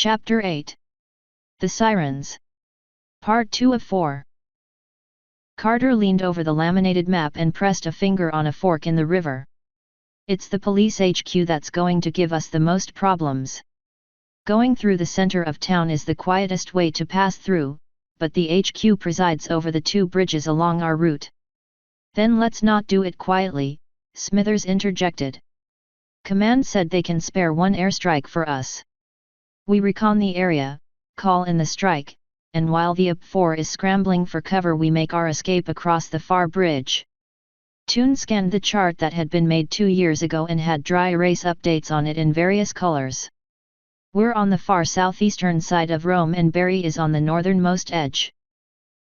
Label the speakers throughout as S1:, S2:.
S1: Chapter 8. The Sirens. Part 2 of 4. Carter leaned over the laminated map and pressed a finger on a fork in the river. It's the police HQ that's going to give us the most problems. Going through the center of town is the quietest way to pass through, but the HQ presides over the two bridges along our route. Then let's not do it quietly, Smithers interjected. Command said they can spare one airstrike for us. We recon the area, call in the strike, and while the UP-4 is scrambling for cover we make our escape across the far bridge. Toon scanned the chart that had been made 2 years ago and had dry erase updates on it in various colors. We're on the far southeastern side of Rome and Barry is on the northernmost edge.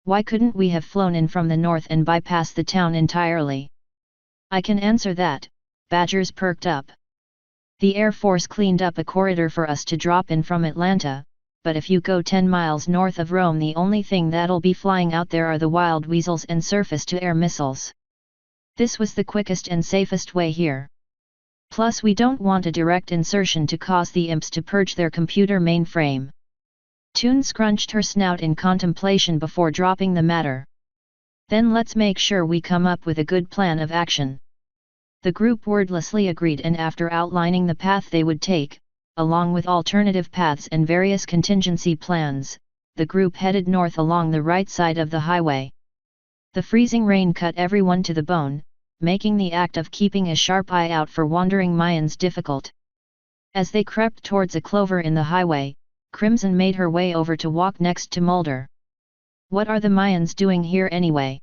S1: Why couldn't we have flown in from the north and bypassed the town entirely? I can answer that, Badgers perked up. The Air Force cleaned up a corridor for us to drop in from Atlanta, but if you go 10 miles north of Rome the only thing that'll be flying out there are the wild weasels and surface-to-air missiles. This was the quickest and safest way here. Plus we don't want a direct insertion to cause the imps to purge their computer mainframe. Toon scrunched her snout in contemplation before dropping the matter. Then let's make sure we come up with a good plan of action. The group wordlessly agreed, and after outlining the path they would take, along with alternative paths and various contingency plans, the group headed north along the right side of the highway. The freezing rain cut everyone to the bone, making the act of keeping a sharp eye out for wandering Mayans difficult. As they crept towards a clover in the highway, Crimson made her way over to walk next to Mulder. What are the Mayans doing here anyway?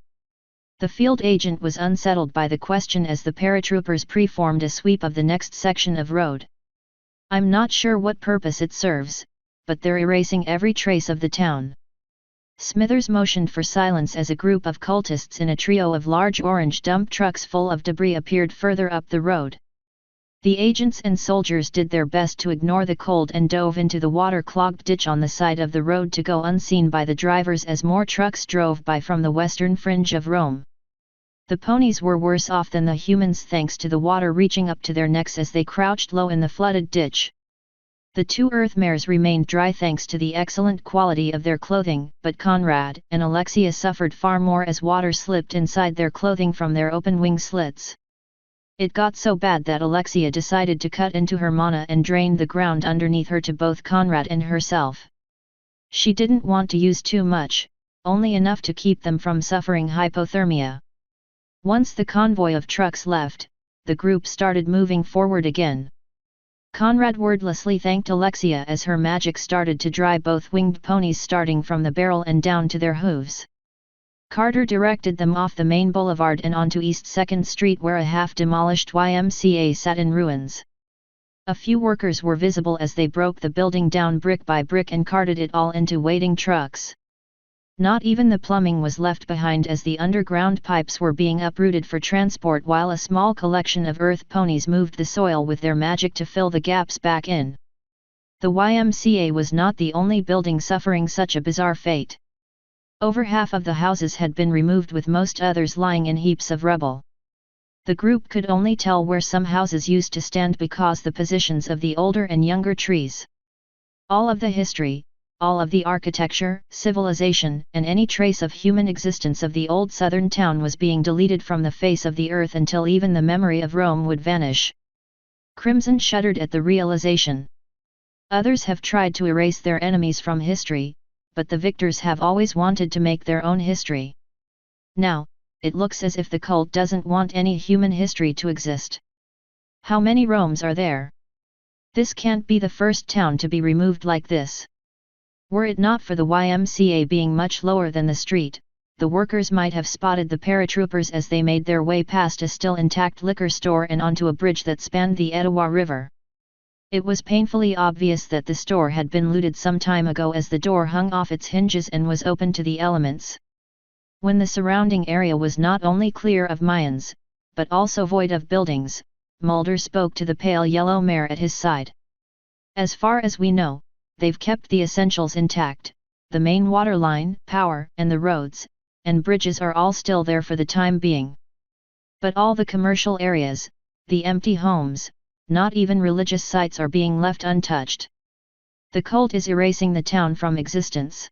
S1: The field agent was unsettled by the question as the paratroopers preformed a sweep of the next section of road. I'm not sure what purpose it serves, but they're erasing every trace of the town. Smithers motioned for silence as a group of cultists in a trio of large orange dump trucks full of debris appeared further up the road. The agents and soldiers did their best to ignore the cold and dove into the water-clogged ditch on the side of the road to go unseen by the drivers as more trucks drove by from the western fringe of Rome. The ponies were worse off than the humans thanks to the water reaching up to their necks as they crouched low in the flooded ditch. The two earth mares remained dry thanks to the excellent quality of their clothing, but Conrad and Alexia suffered far more as water slipped inside their clothing from their open wing slits. It got so bad that Alexia decided to cut into her mana and drained the ground underneath her to both Conrad and herself. She didn't want to use too much, only enough to keep them from suffering hypothermia. Once the convoy of trucks left, the group started moving forward again. Conrad wordlessly thanked Alexia as her magic started to dry both winged ponies starting from the barrel and down to their hooves. Carter directed them off the main boulevard and onto East 2nd Street where a half-demolished YMCA sat in ruins. A few workers were visible as they broke the building down brick by brick and carted it all into waiting trucks. Not even the plumbing was left behind as the underground pipes were being uprooted for transport while a small collection of earth ponies moved the soil with their magic to fill the gaps back in. The YMCA was not the only building suffering such a bizarre fate. Over half of the houses had been removed with most others lying in heaps of rubble. The group could only tell where some houses used to stand because the positions of the older and younger trees. All of the history, all of the architecture, civilization, and any trace of human existence of the old southern town was being deleted from the face of the earth until even the memory of Rome would vanish. Crimson shuddered at the realization. Others have tried to erase their enemies from history, but the victors have always wanted to make their own history. Now, it looks as if the cult doesn't want any human history to exist. How many Romes are there? This can't be the first town to be removed like this. Were it not for the YMCA being much lower than the street, the workers might have spotted the paratroopers as they made their way past a still intact liquor store and onto a bridge that spanned the Etowah River. It was painfully obvious that the store had been looted some time ago as the door hung off its hinges and was open to the elements. When the surrounding area was not only clear of Mayans, but also void of buildings, Mulder spoke to the pale yellow mare at his side. As far as we know, they've kept the essentials intact, the main water line, power, and the roads, and bridges are all still there for the time being. But all the commercial areas, the empty homes, not even religious sites are being left untouched. The cult is erasing the town from existence.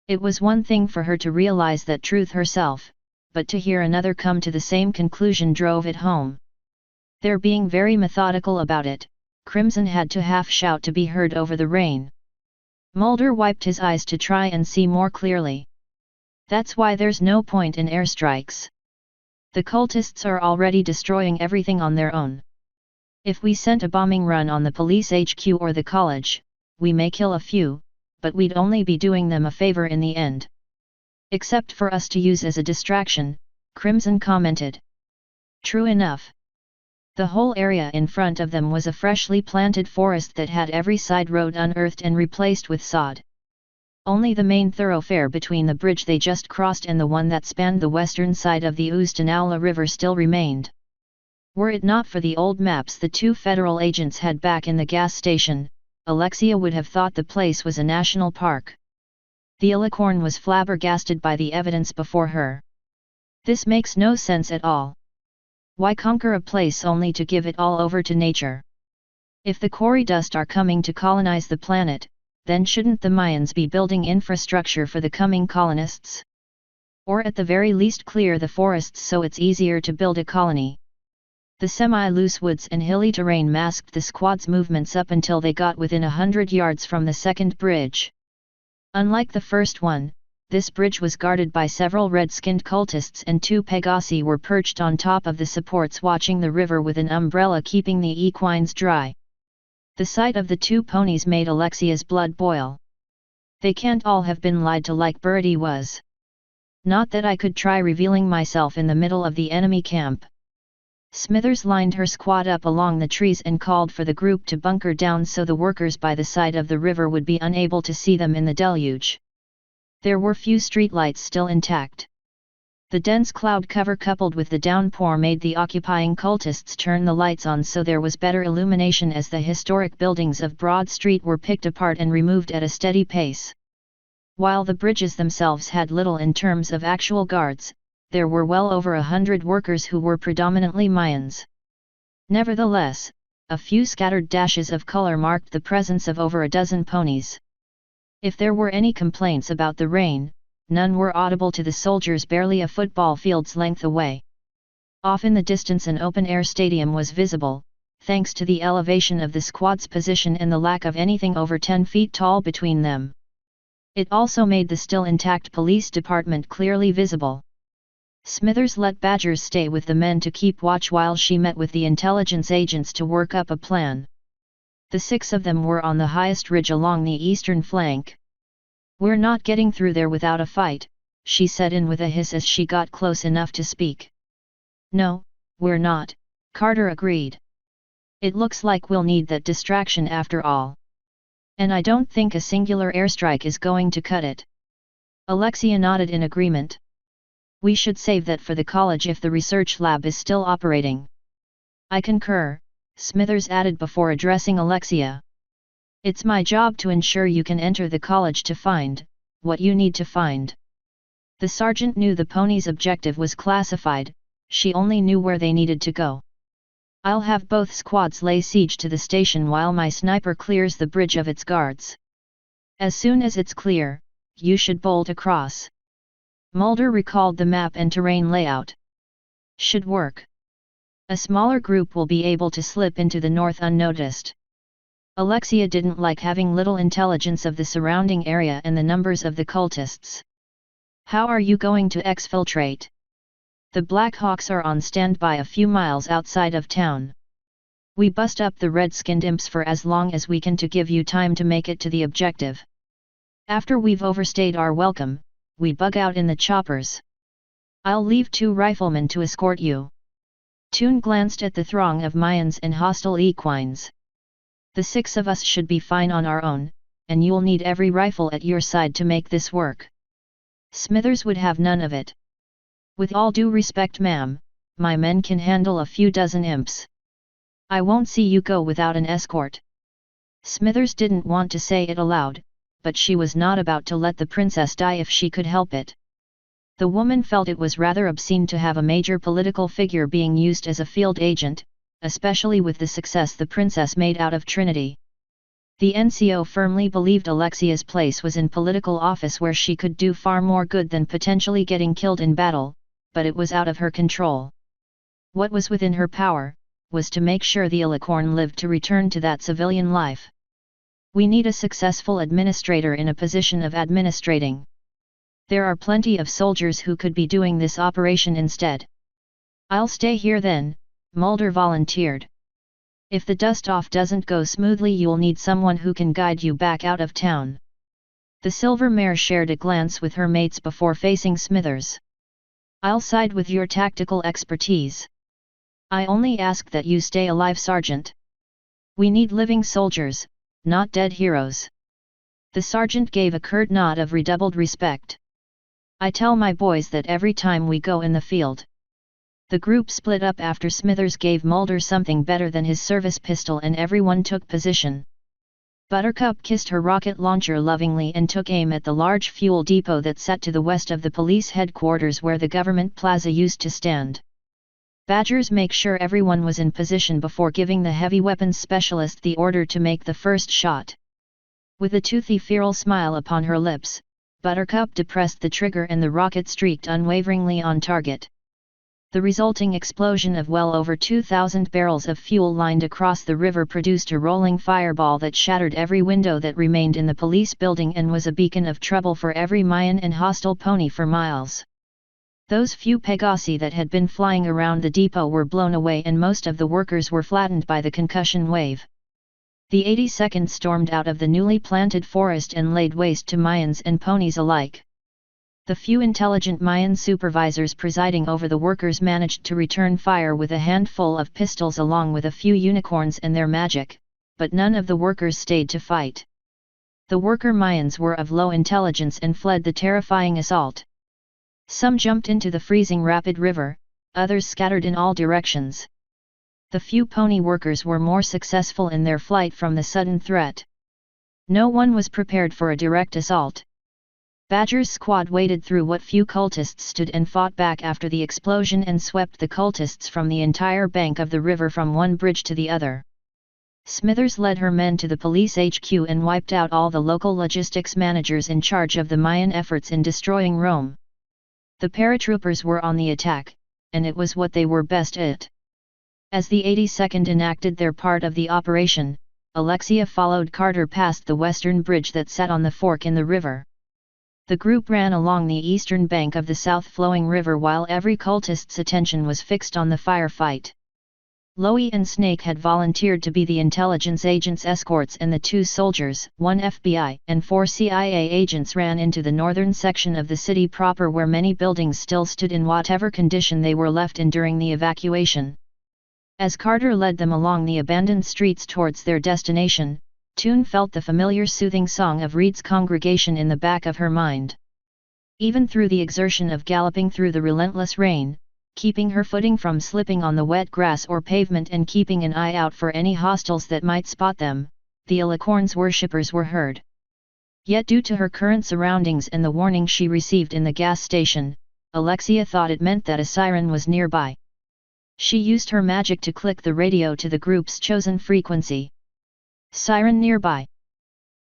S1: It was one thing for her to realize that truth herself, but to hear another come to the same conclusion drove it home. They're being very methodical about it, Crimson had to half shout to be heard over the rain. Mulder wiped his eyes to try and see more clearly. That's why there's no point in airstrikes. The cultists are already destroying everything on their own. If we sent a bombing run on the police HQ or the college, we may kill a few, but we'd only be doing them a favor in the end. Except for us to use as a distraction, Crimson commented. True enough. The whole area in front of them was a freshly planted forest that had every side road unearthed and replaced with sod. Only the main thoroughfare between the bridge they just crossed and the one that spanned the western side of the Oost-Inaula River still remained. Were it not for the old maps the two federal agents had back in the gas station, Alexia would have thought the place was a national park. The Alicorn was flabbergasted by the evidence before her. This makes no sense at all. Why conquer a place only to give it all over to nature? If the quarry dust are coming to colonize the planet, then shouldn't the Mayans be building infrastructure for the coming colonists? Or at the very least clear the forests so it's easier to build a colony. The semi-loose woods and hilly terrain masked the squad's movements up until they got within 100 yards from the second bridge. Unlike the first one, this bridge was guarded by several red-skinned cultists and 2 Pegasi were perched on top of the supports watching the river with an umbrella keeping the equines dry. The sight of the 2 ponies made Alexia's blood boil. They can't all have been lied to like Birdie was. Not that I could try revealing myself in the middle of the enemy camp. Smithers lined her squad up along the trees and called for the group to bunker down so the workers by the side of the river would be unable to see them in the deluge. There were few streetlights still intact. The dense cloud cover coupled with the downpour made the occupying cultists turn the lights on so there was better illumination as the historic buildings of Broad Street were picked apart and removed at a steady pace. While the bridges themselves had little in terms of actual guards, there were well over 100 workers who were predominantly Mayans. Nevertheless, a few scattered dashes of color marked the presence of over a dozen ponies. If there were any complaints about the rain, none were audible to the soldiers barely a football field's length away. Off in the distance an open-air stadium was visible, thanks to the elevation of the squad's position and the lack of anything over 10 feet tall between them. It also made the still intact police department clearly visible. Smithers let Badgers stay with the men to keep watch while she met with the intelligence agents to work up a plan. The 6 of them were on the highest ridge along the eastern flank. "We're not getting through there without a fight," she said in with a hiss as she got close enough to speak. "No, we're not," Carter agreed. "It looks like we'll need that distraction after all. And I don't think a singular airstrike is going to cut it." Alexia nodded in agreement. "We should save that for the college if the research lab is still operating." "I concur," Smithers added before addressing Alexia. "It's my job to ensure you can enter the college to find what you need to find." The sergeant knew the pony's objective was classified, she only knew where they needed to go. "I'll have both squads lay siege to the station while my sniper clears the bridge of its guards. As soon as it's clear, you should bolt across." Mulder recalled the map and terrain layout. "Should work. A smaller group will be able to slip into the north unnoticed." Alexia didn't like having little intelligence of the surrounding area and the numbers of the cultists. "How are you going to exfiltrate?" "The Black Hawks are on standby a few miles outside of town. We bust up the red-skinned imps for as long as we can to give you time to make it to the objective. After we've overstayed our welcome, we bug out in the choppers. I'll leave 2 riflemen to escort you." Toon glanced at the throng of Mayans and hostile equines. "The 6 of us should be fine on our own, and you'll need every rifle at your side to make this work." Smithers would have none of it. "With all due respect, ma'am, my men can handle a few dozen imps. I won't see you go without an escort." Smithers didn't want to say it aloud, but she was not about to let the princess die if she could help it. The woman felt it was rather obscene to have a major political figure being used as a field agent, especially with the success the princess made out of Trinity. The NCO firmly believed Alexia's place was in political office where she could do far more good than potentially getting killed in battle, but it was out of her control. What was within her power, was to make sure the Alicorn lived to return to that civilian life. We need a successful administrator in a position of administrating. There are plenty of soldiers who could be doing this operation instead. I'll stay here then, Mulder volunteered. If the dust-off doesn't go smoothly, you'll need someone who can guide you back out of town. The Silver Mare shared a glance with her mates before facing Smithers. I'll side with your tactical expertise. I only ask that you stay alive, Sergeant. We need living soldiers, not dead heroes. The sergeant gave a curt nod of redoubled respect. I tell my boys that every time we go in the field. The group split up after Smithers gave Mulder something better than his service pistol and everyone took position. Buttercup kissed her rocket launcher lovingly and took aim at the large fuel depot that sat to the west of the police headquarters where the government plaza used to stand. Badgers make sure everyone was in position before giving the heavy weapons specialist the order to make the first shot. With a toothy feral smile upon her lips, Buttercup depressed the trigger and the rocket streaked unwaveringly on target. The resulting explosion of well over 2,000 barrels of fuel lined across the river produced a rolling fireball that shattered every window that remained in the police building and was a beacon of trouble for every Mayan and hostile pony for miles. Those few Pegasi that had been flying around the depot were blown away and most of the workers were flattened by the concussion wave. The 82nd stormed out of the newly planted forest and laid waste to Mayans and ponies alike. The few intelligent Mayan supervisors presiding over the workers managed to return fire with a handful of pistols along with a few unicorns and their magic, but none of the workers stayed to fight. The worker Mayans were of low intelligence and fled the terrifying assault. Some jumped into the freezing rapid river, others scattered in all directions. The few pony workers were more successful in their flight from the sudden threat. No one was prepared for a direct assault. Badger's squad waded through what few cultists stood and fought back after the explosion and swept the cultists from the entire bank of the river from one bridge to the other. Smithers led her men to the police HQ and wiped out all the local logistics managers in charge of the Mayan efforts in destroying Rome. The paratroopers were on the attack, and it was what they were best at. As the 82nd enacted their part of the operation, Alexia followed Carter past the western bridge that sat on the fork in the river. The group ran along the eastern bank of the south-flowing river while every cultist's attention was fixed on the firefight. Loie and Snake had volunteered to be the intelligence agents' escorts and the 2 soldiers, 1 FBI and 4 CIA agents ran into the northern section of the city proper where many buildings still stood in whatever condition they were left in during the evacuation. As Carter led them along the abandoned streets towards their destination, Toon felt the familiar soothing song of Reed's congregation in the back of her mind. Even through the exertion of galloping through the relentless rain, keeping her footing from slipping on the wet grass or pavement and keeping an eye out for any hostiles that might spot them, the Alicorn's worshippers were heard. Yet due to her current surroundings and the warning she received in the gas station, Alexia thought it meant that a siren was nearby. She used her magic to click the radio to the group's chosen frequency. Siren nearby.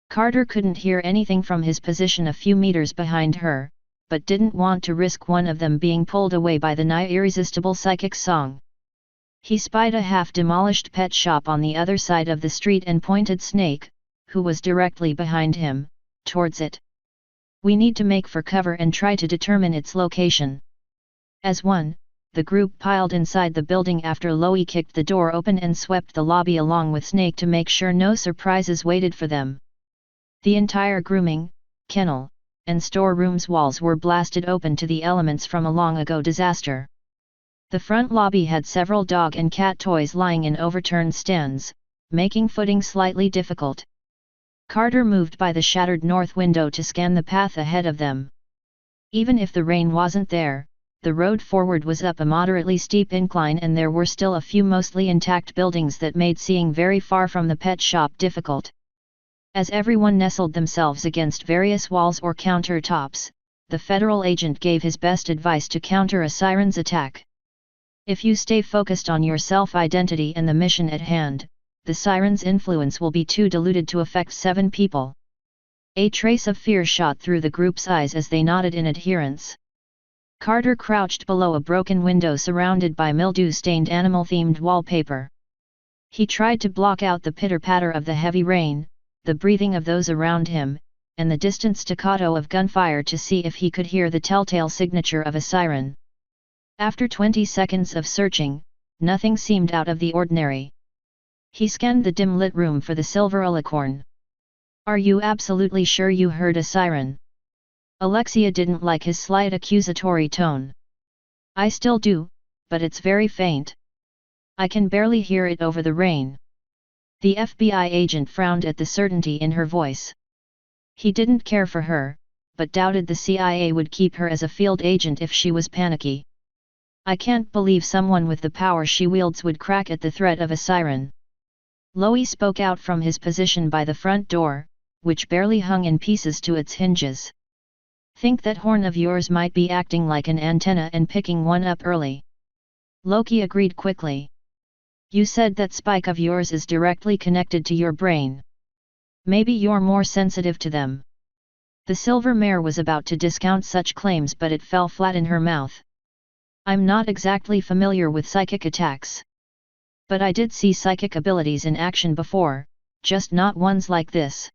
S1: Carter couldn't hear anything from his position a few meters behind her, but didn't want to risk one of them being pulled away by the nigh irresistible psychic song. He spied a half-demolished pet shop on the other side of the street and pointed Snake, who was directly behind him, towards it. We need to make for cover and try to determine its location. As one, the group piled inside the building after Loie kicked the door open and swept the lobby along with Snake to make sure no surprises waited for them. The entire grooming, kennel, and storerooms walls were blasted open to the elements from a long-ago disaster. The front lobby had several dog and cat toys lying in overturned stands, making footing slightly difficult. Carter moved by the shattered north window to scan the path ahead of them. Even if the rain wasn't there, the road forward was up a moderately steep incline and there were still a few mostly intact buildings that made seeing very far from the pet shop difficult. As everyone nestled themselves against various walls or countertops, the federal agent gave his best advice to counter a siren's attack. If you stay focused on your self-identity and the mission at hand, the siren's influence will be too diluted to affect 7 people. A trace of fear shot through the group's eyes as they nodded in adherence. Carter crouched below a broken window surrounded by mildew-stained animal-themed wallpaper. He tried to block out the pitter-patter of the heavy rain, the breathing of those around him, and the distant staccato of gunfire to see if he could hear the telltale signature of a siren. After 20 seconds of searching, nothing seemed out of the ordinary. He scanned the dim-lit room for the silver alicorn. "Are you absolutely sure you heard a siren?" Alexia didn't like his slight accusatory tone. "I still do, but it's very faint. I can barely hear it over the rain." The FBI agent frowned at the certainty in her voice. He didn't care for her, but doubted the CIA would keep her as a field agent if she was panicky. "I can't believe someone with the power she wields would crack at the threat of a siren." Lowy spoke out from his position by the front door, which barely hung in pieces to its hinges. "Think that horn of yours might be acting like an antenna and picking one up early." Loki agreed quickly. "You said that spike of yours is directly connected to your brain. Maybe you're more sensitive to them." The silver mare was about to discount such claims, but it fell flat in her mouth. "I'm not exactly familiar with psychic attacks. But I did see psychic abilities in action before, just not ones like this."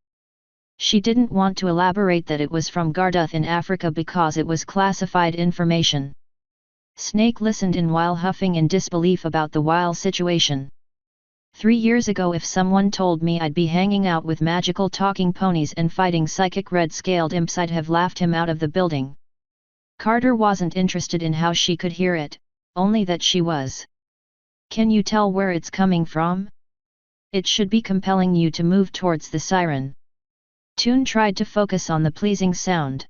S1: She didn't want to elaborate that it was from Garduth in Africa because it was classified information. Snake listened in while huffing in disbelief about the wild situation. 3 years ago, if someone told me I'd be hanging out with magical talking ponies and fighting psychic red-scaled imps, I'd have laughed him out of the building. Carter wasn't interested in how she could hear it, only that she was. "Can you tell where it's coming from? It should be compelling you to move towards the siren." Toon tried to focus on the pleasing sound.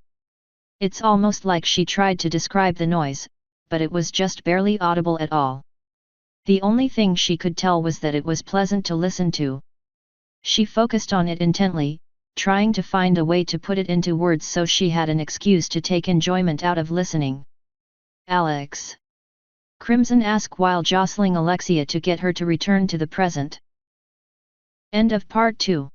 S1: It's almost like she tried to describe the noise, but it was just barely audible at all. The only thing she could tell was that it was pleasant to listen to. She focused on it intently, trying to find a way to put it into words so she had an excuse to take enjoyment out of listening. "Alex?" Crimson asked while jostling Alexia to get her to return to the present. End of Part 2.